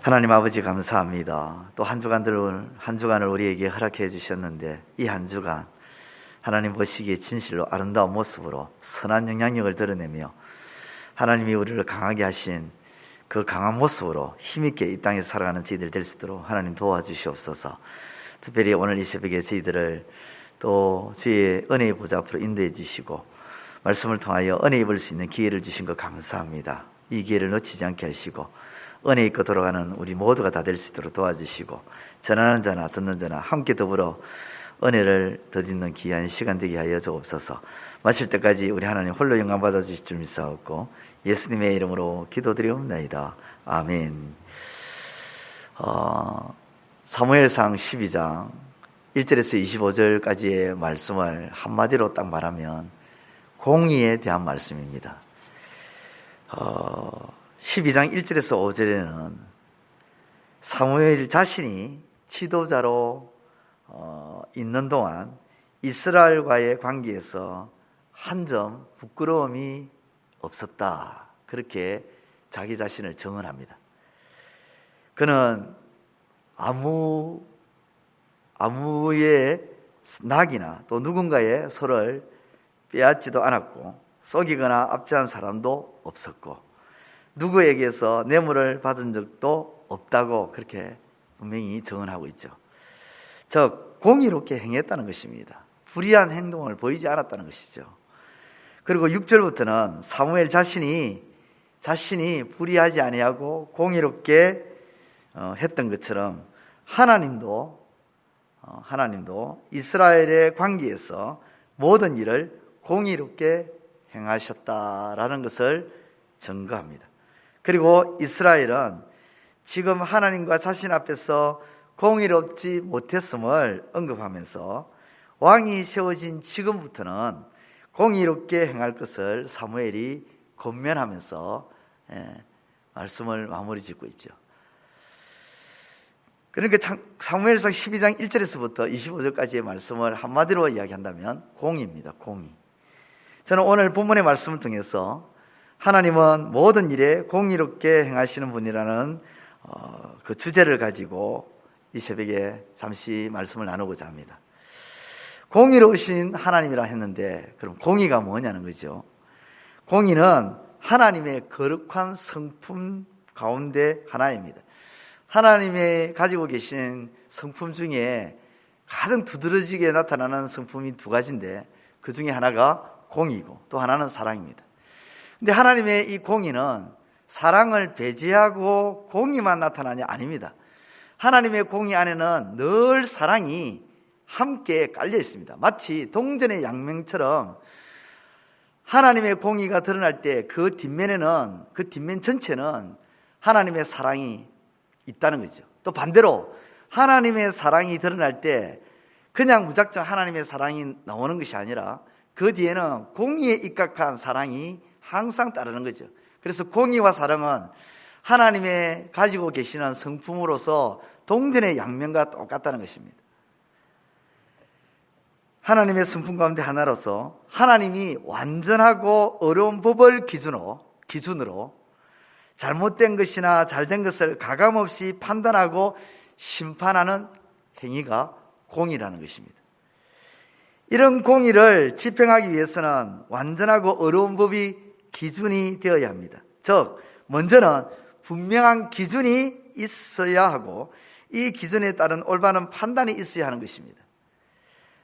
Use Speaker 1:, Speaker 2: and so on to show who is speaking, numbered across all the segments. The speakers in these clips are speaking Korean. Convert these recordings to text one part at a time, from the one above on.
Speaker 1: 하나님 아버지 감사합니다. 또 한 주간을 우리에게 허락해 주셨는데 이 한 주간 하나님 보시기에 진실로 아름다운 모습으로 선한 영향력을 드러내며 하나님이 우리를 강하게 하신 그 강한 모습으로 힘있게 이 땅에서 살아가는 저희들 될 수 있도록 하나님 도와주시옵소서. 특별히 오늘 이 새벽에 저희들을 또 주의 은혜의 보좌 앞으로 인도해 주시고 말씀을 통하여 은혜 입을 수 있는 기회를 주신 것 감사합니다. 이 기회를 놓치지 않게 하시고 은혜 있고 돌아가는 우리 모두가 다 될 수 있도록 도와주시고 전하는 자나 듣는 자나 함께 더불어 은혜를 덧입는 귀한 시간 되게 하여 주옵소서. 마칠 때까지 우리 하나님 홀로 영광 받아 주실 줄 믿사옵고 예수님의 이름으로 기도드리옵나이다. 아멘. 사무엘상 12장 1절에서 25절까지의 말씀을 한마디로 딱 말하면 공의에 대한 말씀입니다. 12장 1절에서 5절에는 사무엘 자신이 지도자로 있는 동안 이스라엘과의 관계에서 한 점 부끄러움이 없었다. 그렇게 자기 자신을 정언합니다. 그는 아무의 낙이나 또 누군가의 소를 빼앗지도 않았고 속이거나 압제한 사람도 없었고 누구에게서 뇌물을 받은 적도 없다고 그렇게 분명히 정언하고 있죠. 즉 공의롭게 행했다는 것입니다. 불의한 행동을 보이지 않았다는 것이죠. 그리고 6절부터는 사무엘 자신이 불의하지 아니하고 공의롭게 했던 것처럼 하나님도 이스라엘의 관계에서 모든 일을 공의롭게 행하셨다라는 것을 증거합니다. 그리고 이스라엘은 지금 하나님과 자신 앞에서 공의롭지 못했음을 언급하면서 왕이 세워진 지금부터는 공의롭게 행할 것을 사무엘이 권면하면서 말씀을 마무리 짓고 있죠. 그러니까 사무엘상 12장 1절에서부터 25절까지의 말씀을 한마디로 이야기한다면 공의입니다. 공의. 저는 오늘 본문의 말씀을 통해서 하나님은 모든 일에 공의롭게 행하시는 분이라는 그 주제를 가지고 이 새벽에 잠시 말씀을 나누고자 합니다. 공의로우신 하나님이라 했는데 그럼 공의가 뭐냐는 거죠. 공의는 하나님의 거룩한 성품 가운데 하나입니다. 하나님의 가지고 계신 성품 중에 가장 두드러지게 나타나는 성품이 두 가지인데 그 중에 하나가 공의고 또 하나는 사랑입니다. 근데 하나님의 이 공의는 사랑을 배제하고 공의만 나타나냐? 아닙니다. 하나님의 공의 안에는 늘 사랑이 함께 깔려 있습니다. 마치 동전의 양면처럼 하나님의 공의가 드러날 때 그 뒷면에는, 그 뒷면 전체는 하나님의 사랑이 있다는 거죠. 또 반대로 하나님의 사랑이 드러날 때 그냥 무작정 하나님의 사랑이 나오는 것이 아니라 그 뒤에는 공의에 입각한 사랑이 항상 따르는 거죠. 그래서 공의와 사랑은 하나님의 가지고 계시는 성품으로서 동전의 양면과 똑같다는 것입니다. 하나님의 성품 가운데 하나로서 하나님이 완전하고 어려운 법을 기준으로 잘못된 것이나 잘된 것을 가감없이 판단하고 심판하는 행위가 공의라는 것입니다. 이런 공의를 집행하기 위해서는 완전하고 어려운 법이 기준이 되어야 합니다. 즉 먼저는 분명한 기준이 있어야 하고 이 기준에 따른 올바른 판단이 있어야 하는 것입니다.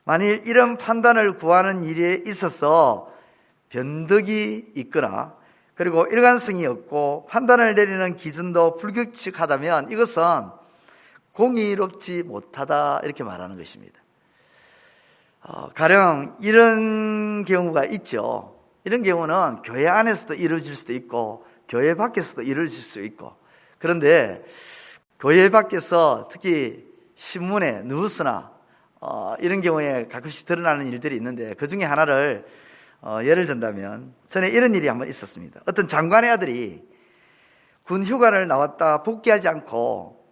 Speaker 1: 만일 이런 판단을 구하는 일에 있어서 변덕이 있거나 그리고 일관성이 없고 판단을 내리는 기준도 불규칙하다면 이것은 공의롭지 못하다 이렇게 말하는 것입니다. 가령 이런 경우가 있죠. 이런 경우는 교회 안에서도 이루어질 수도 있고 교회 밖에서도 이루어질 수 있고 그런데 교회 밖에서 특히 신문에 뉴스나 이런 경우에 가끔씩 드러나는 일들이 있는데 그 중에 하나를 예를 든다면 전에 이런 일이 한번 있었습니다. 어떤 장관의 아들이 군 휴가를 나왔다 복귀하지 않고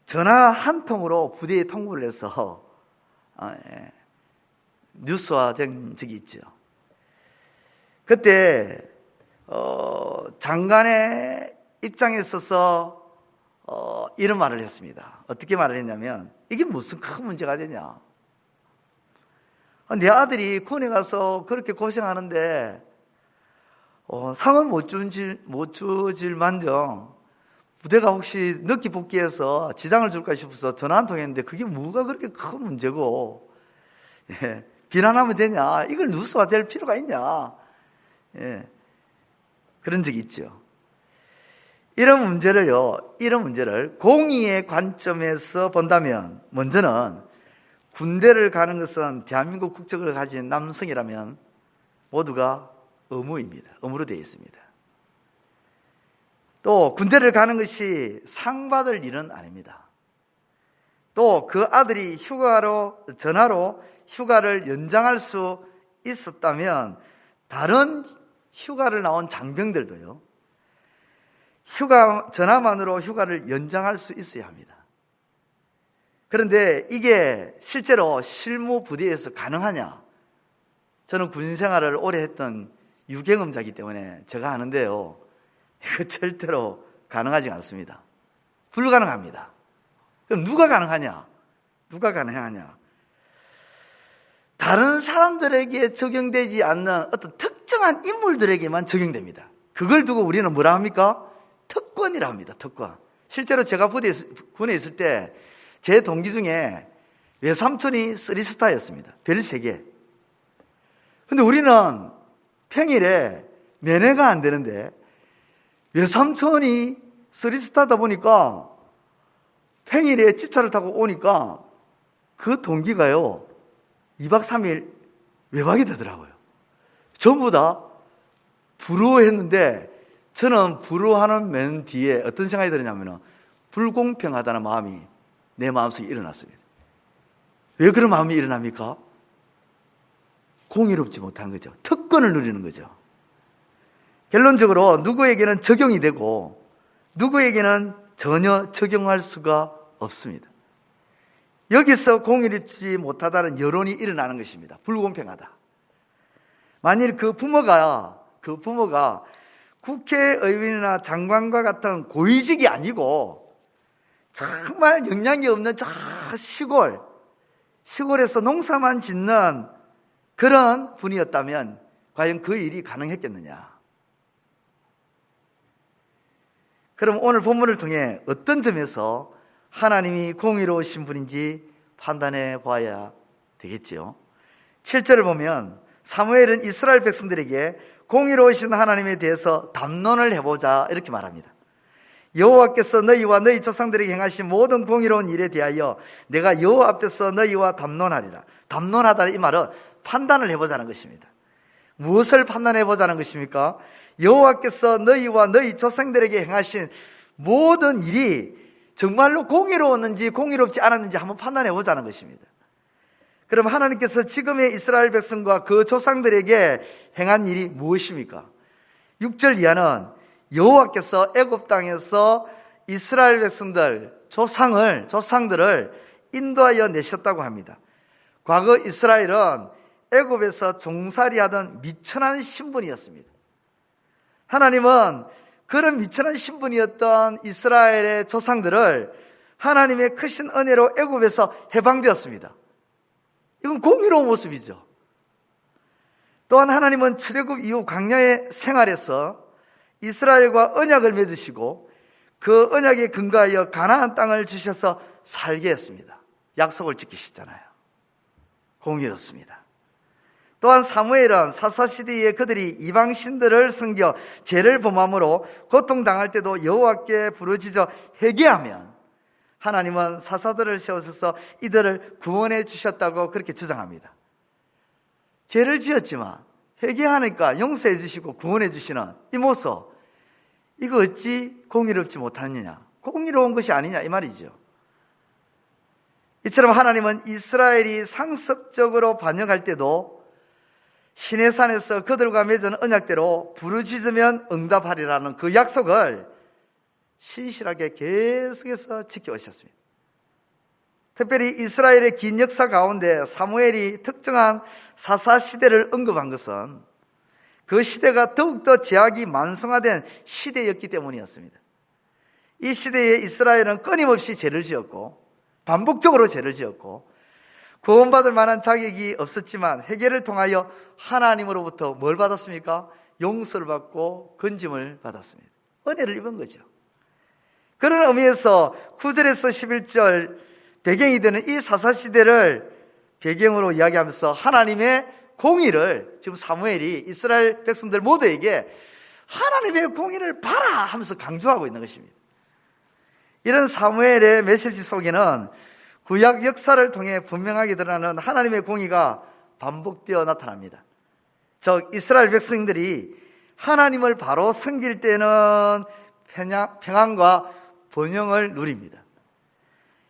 Speaker 1: 전화 한 통으로 부대에 통보를 해서 뉴스화된 적이 있죠. 그때 장관의 입장에 있어서 이런 말을 했습니다. 어떻게 말을 했냐면, 이게 무슨 큰 문제가 되냐? 내 아들이 군에 가서 그렇게 고생하는데 상을 못 주질 만정 부대가 혹시 늦게 복귀해서 지장을 줄까 싶어서 전화 한 통 했는데 그게 뭐가 그렇게 큰 문제고, 예, 비난하면 되냐? 이걸 누수화될 필요가 있냐? 예, 그런 적이 있죠. 이런 문제를 공의의 관점에서 본다면, 먼저는 군대를 가는 것은 대한민국 국적을 가진 남성이라면 모두가 의무입니다. 의무로 되어 있습니다. 또 군대를 가는 것이 상 받을 일은 아닙니다. 또 그 아들이 전화로 휴가를 연장할 수 있었다면 다른 휴가를 나온 장병들도요, 전화만으로 휴가를 연장할 수 있어야 합니다. 그런데 이게 실제로 실무 부대에서 가능하냐? 저는 군 생활을 오래 했던 유경험자이기 때문에 제가 아는데요, 이거 절대로 가능하지 않습니다. 불가능합니다. 그럼 누가 가능하냐? 다른 사람들에게 적용되지 않는 어떤 특정한 인물들에게만 적용됩니다. 그걸 두고 우리는 뭐라 합니까? 특권이라 합니다. 특권. 실제로 제가 군에 있을 때 제 동기 중에 외삼촌이 3스타였습니다. 별 3개. 근데 우리는 평일에 면회가 안 되는데 외삼촌이 3스타다 보니까 평일에 집차를 타고 오니까 그 동기가요 2박 3일 외박이 되더라고요. 전부 다 부러워했는데, 저는 부러워하는 맨 뒤에 어떤 생각이 들었냐면 불공평하다는 마음이 내 마음속에 일어났습니다. 왜 그런 마음이 일어납니까? 공의롭지 못한 거죠. 특권을 누리는 거죠. 결론적으로 누구에게는 적용이 되고 누구에게는 전혀 적용할 수가 없습니다. 여기서 공의롭지 못하다는 여론이 일어나는 것입니다. 불공평하다. 만일 그 부모가 국회의원이나 장관과 같은 고위직이 아니고 정말 영향이 없는 저 시골에서 농사만 짓는 그런 분이었다면 과연 그 일이 가능했겠느냐? 그럼 오늘 본문을 통해 어떤 점에서 하나님이 공의로우신 분인지 판단해 봐야 되겠지요. 7절을 보면 사무엘은 이스라엘 백성들에게 공의로우신 하나님에 대해서 담론을 해보자 이렇게 말합니다. 여호와께서 너희와 너희 조상들에게 행하신 모든 공의로운 일에 대하여 내가 여호와 앞에서 너희와 담론하리라. 담론하다, 이 말은 판단을 해보자는 것입니다. 무엇을 판단해보자는 것입니까? 여호와께서 너희와 너희 조상들에게 행하신 모든 일이 정말로 공의로웠는지 공의롭지 않았는지 한번 판단해보자는 것입니다. 그럼 하나님께서 지금의 이스라엘 백성과 그 조상들에게 행한 일이 무엇입니까? 6절 이하는 여호와께서 애굽 땅에서 이스라엘 백성들, 조상들을 인도하여 내셨다고 합니다. 과거 이스라엘은 애굽에서 종살이하던 미천한 신분이었습니다. 하나님은 그런 미천한 신분이었던 이스라엘의 조상들을 하나님의 크신 은혜로 애굽에서 해방되었습니다. 이건 공의로운 모습이죠. 또한 하나님은 출애굽 이후 광야의 생활에서 이스라엘과 언약을 맺으시고 그 언약에 근거하여 가나안 땅을 주셔서 살게 했습니다. 약속을 지키시잖아요. 공의롭습니다. 또한 사무엘은 사사시대에 그들이 이방신들을 섬겨 죄를 범함으로 고통당할 때도 여호와께 부르짖어 회개하면 하나님은 사사들을 세우셔서 이들을 구원해 주셨다고 그렇게 주장합니다. 죄를 지었지만 회개하니까 용서해 주시고 구원해 주시는 이 모습, 이거 어찌 공의롭지 못하느냐, 공의로운 것이 아니냐 이 말이죠. 이처럼 하나님은 이스라엘이 상습적으로 반역할 때도 시내산에서 그들과 맺은 언약대로 부르짖으면 응답하리라는 그 약속을 신실하게 계속해서 지켜오셨습니다. 특별히 이스라엘의 긴 역사 가운데 사무엘이 특정한 사사시대를 언급한 것은 그 시대가 더욱더 죄악이 만성화된 시대였기 때문이었습니다. 이 시대에 이스라엘은 끊임없이 죄를 지었고 반복적으로 죄를 지었고 구원받을 만한 자격이 없었지만 회개를 통하여 하나님으로부터 뭘 받았습니까? 용서를 받고 건짐을 받았습니다. 은혜를 입은 거죠. 그런 의미에서 9절에서 11절 배경이 되는 이 사사시대를 배경으로 이야기하면서 하나님의 공의를 지금 사무엘이 이스라엘 백성들 모두에게 하나님의 공의를 봐라 하면서 강조하고 있는 것입니다. 이런 사무엘의 메시지 속에는 구약 역사를 통해 분명하게 드러나는 하나님의 공의가 반복되어 나타납니다. 즉 이스라엘 백성들이 하나님을 바로 섬길 때는 평안과 번영을 누립니다.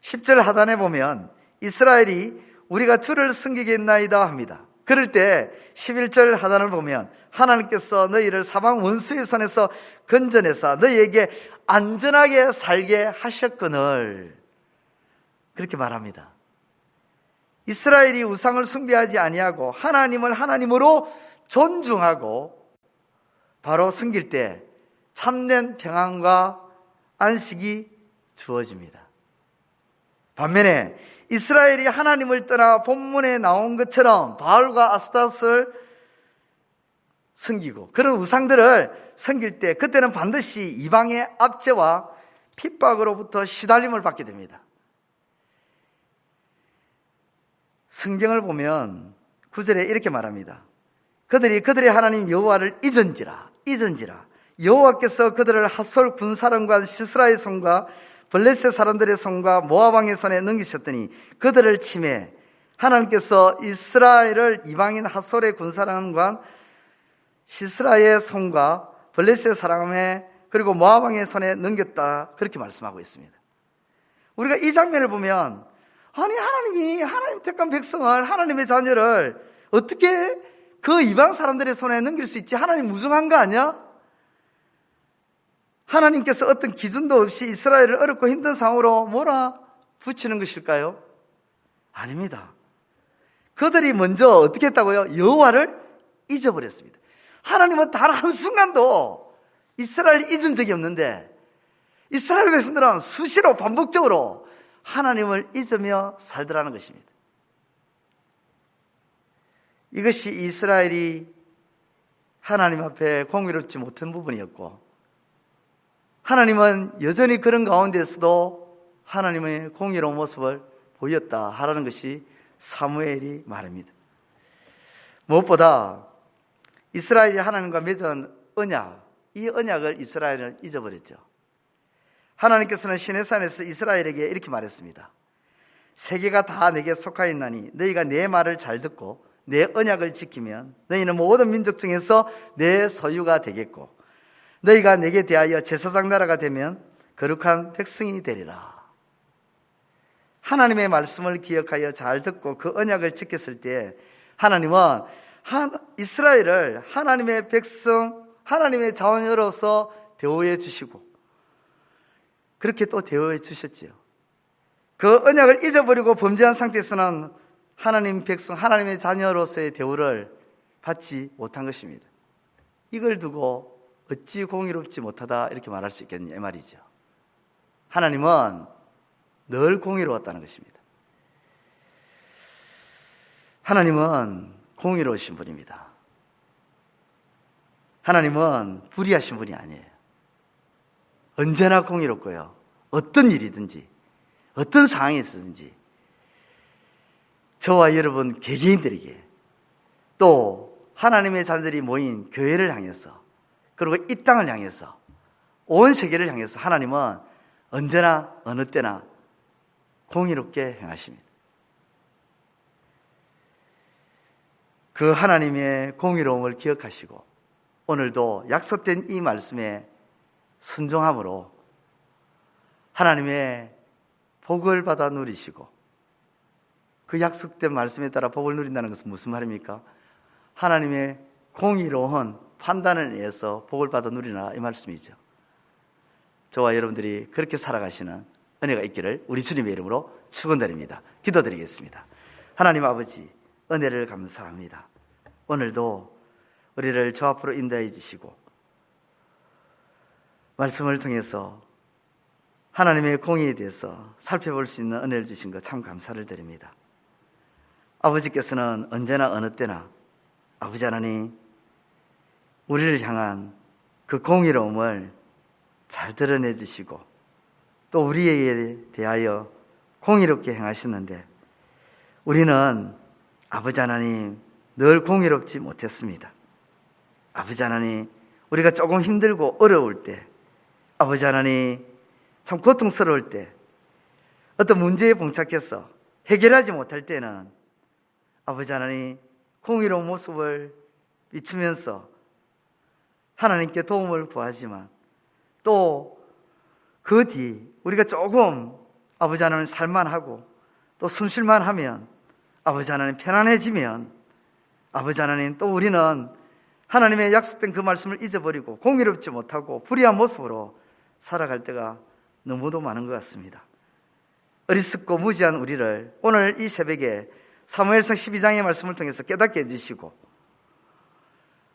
Speaker 1: 10절 하단에 보면 이스라엘이 우리가 주를 섬기겠나이다 합니다. 그럴 때 11절 하단을 보면 하나님께서 너희를 사방 원수의 손에서 건져내사 너희에게 안전하게 살게 하셨거늘 그렇게 말합니다. 이스라엘이 우상을 숭배하지 아니하고 하나님을 하나님으로 존중하고 바로 섬길 때 참된 평안과 안식이 주어집니다. 반면에 이스라엘이 하나님을 떠나 본문에 나온 것처럼 바알과 아스타스를 섬기고 그런 우상들을 섬길 때 그때는 반드시 이방의 압제와 핍박으로부터 시달림을 받게 됩니다. 성경을 보면 9절에 이렇게 말합니다. 그들의 하나님 여호와를 잊은지라 여호와께서 그들을 핫솔 군사령관 시스라의 손과 블레셋 사람들의 손과 모압 왕의 손에 넘기셨더니 그들을 치매 하나님께서 이스라엘을 이방인 핫솔의 군사령관 시스라의 손과 블레셋 사람의 그리고 모압 왕의 손에 넘겼다 그렇게 말씀하고 있습니다. 우리가 이 장면을 보면 아니 하나님이 하나님 택한 백성을 하나님의 자녀를 어떻게 그 이방 사람들의 손에 넘길 수 있지? 하나님 무능한 거 아니야? 하나님께서 어떤 기준도 없이 이스라엘을 어렵고 힘든 상황으로 몰아붙이는 것일까요? 아닙니다. 그들이 먼저 어떻게 했다고요? 여호와를 잊어버렸습니다. 하나님은 단 한순간도 이스라엘을 잊은 적이 없는데 이스라엘 백성들은 수시로 반복적으로 하나님을 잊으며 살더라는 것입니다. 이것이 이스라엘이 하나님 앞에 공의롭지 못한 부분이었고 하나님은 여전히 그런 가운데서도 하나님의 공의로운 모습을 보였다 하라는 것이 사무엘이 말합니다. 무엇보다 이스라엘이 하나님과 맺은 언약, 이 언약을 이스라엘은 잊어버렸죠. 하나님께서는 시내산에서 이스라엘에게 이렇게 말했습니다. 세계가 다 내게 속하였나니 너희가 내 말을 잘 듣고 내 언약을 지키면 너희는 모든 민족 중에서 내 소유가 되겠고 너희가 내게 대하여 제사장 나라가 되면 거룩한 백성이 되리라. 하나님의 말씀을 기억하여 잘 듣고 그 언약을 지켰을 때 하나님은 이스라엘을 하나님의 백성, 하나님의 자녀로서 대우해 주시고 그렇게 또 대우해 주셨지요. 그 언약을 잊어버리고 범죄한 상태에서는 하나님 백성, 하나님의 자녀로서의 대우를 받지 못한 것입니다. 이걸 두고 어찌 공의롭지 못하다 이렇게 말할 수 있겠느냐 이 말이죠. 하나님은 늘 공의로웠다는 것입니다. 하나님은 공의로우신 분입니다. 하나님은 불의하신 분이 아니에요. 언제나 공의롭고요. 어떤 일이든지 어떤 상황이 있든지 저와 여러분 개개인들에게 또 하나님의 자녀들이 모인 교회를 향해서 그리고 이 땅을 향해서 온 세계를 향해서 하나님은 언제나 어느 때나 공의롭게 행하십니다. 그 하나님의 공의로움을 기억하시고 오늘도 약속된 이 말씀에 순종함으로 하나님의 복을 받아 누리시고 그 약속된 말씀에 따라 복을 누린다는 것은 무슨 말입니까? 하나님의 공의로운 판단에 의해서 복을 받아 누리라 이 말씀이죠. 저와 여러분들이 그렇게 살아가시는 은혜가 있기를 우리 주님의 이름으로 축원드립니다. 기도드리겠습니다. 하나님 아버지 은혜를 감사합니다. 오늘도 우리를 저 앞으로 인도해 주시고 말씀을 통해서 하나님의 공의에 대해서 살펴볼 수 있는 은혜를 주신 것 참 감사를 드립니다. 아버지께서는 언제나 어느 때나 아버지 하나님 우리를 향한 그 공의로움을 잘 드러내 주시고 또 우리에게 대하여 공의롭게 행하셨는데 우리는 아버지 하나님 늘 공의롭지 못했습니다. 아버지 하나님 우리가 조금 힘들고 어려울 때 아버지 하나님 참 고통스러울 때 어떤 문제에 봉착해서 해결하지 못할 때는 아버지 하나님 공의로운 모습을 비추면서 하나님께 도움을 구하지만 또 그 뒤 우리가 조금 아버지 하나님 살만하고 또 숨쉴만 하면 아버지 하나님 편안해지면 아버지 하나님 또 우리는 하나님의 약속된 그 말씀을 잊어버리고 공의롭지 못하고 불의한 모습으로 살아갈 때가 너무도 많은 것 같습니다. 어리석고 무지한 우리를 오늘 이 새벽에 사무엘상 12장의 말씀을 통해서 깨닫게 해주시고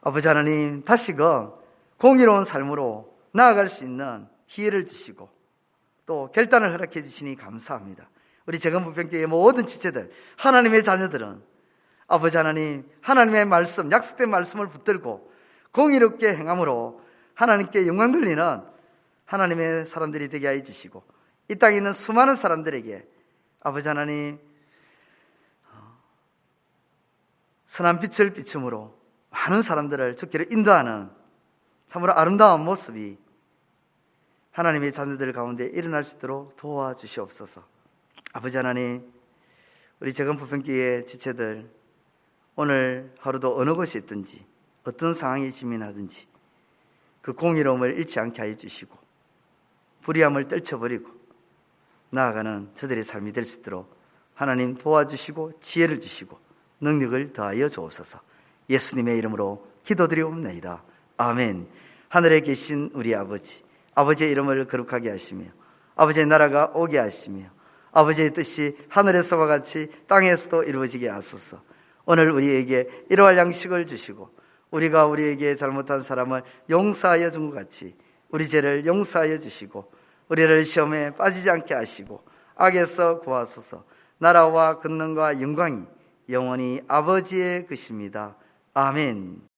Speaker 1: 아버지 하나님 다시금 공의로운 삶으로 나아갈 수 있는 기회를 주시고 또 결단을 허락해 주시니 감사합니다. 우리 재건부평교회의 모든 지체들 하나님의 자녀들은 아버지 하나님 하나님의 말씀 약속된 말씀을 붙들고 공의롭게 행함으로 하나님께 영광 돌리는 하나님의 사람들이 되게 하여 주시고 이 땅에 있는 수많은 사람들에게 아버지 하나님 선한 빛을 비춤으로 많은 사람들을 주께로 인도하는 참으로 아름다운 모습이 하나님의 자녀들 가운데 일어날 수 있도록 도와주시옵소서. 아버지 하나님 우리 재건부평교회 지체들 오늘 하루도 어느 곳에 있든지 어떤 상황이 직면하든지 그 공의로움을 잃지 않게 하여 주시고 불의함을 떨쳐버리고 나아가는 저들의 삶이 될 수 있도록 하나님 도와주시고 지혜를 주시고 능력을 더하여 주옵소서. 예수님의 이름으로 기도드리옵나이다. 아멘. 하늘에 계신 우리 아버지, 아버지의 이름을 거룩하게 하시며 아버지의 나라가 오게 하시며 아버지의 뜻이 하늘에서와 같이 땅에서도 이루어지게 하소서. 오늘 우리에게 일용할 양식을 주시고 우리가 우리에게 잘못한 사람을 용서하여 준 것 같이 우리 죄를 용서하여 주시고 우리를 시험에 빠지지 않게 하시고 악에서 구하소서. 나라와 권능과 영광이 영원히 아버지의 것입니다. 아멘.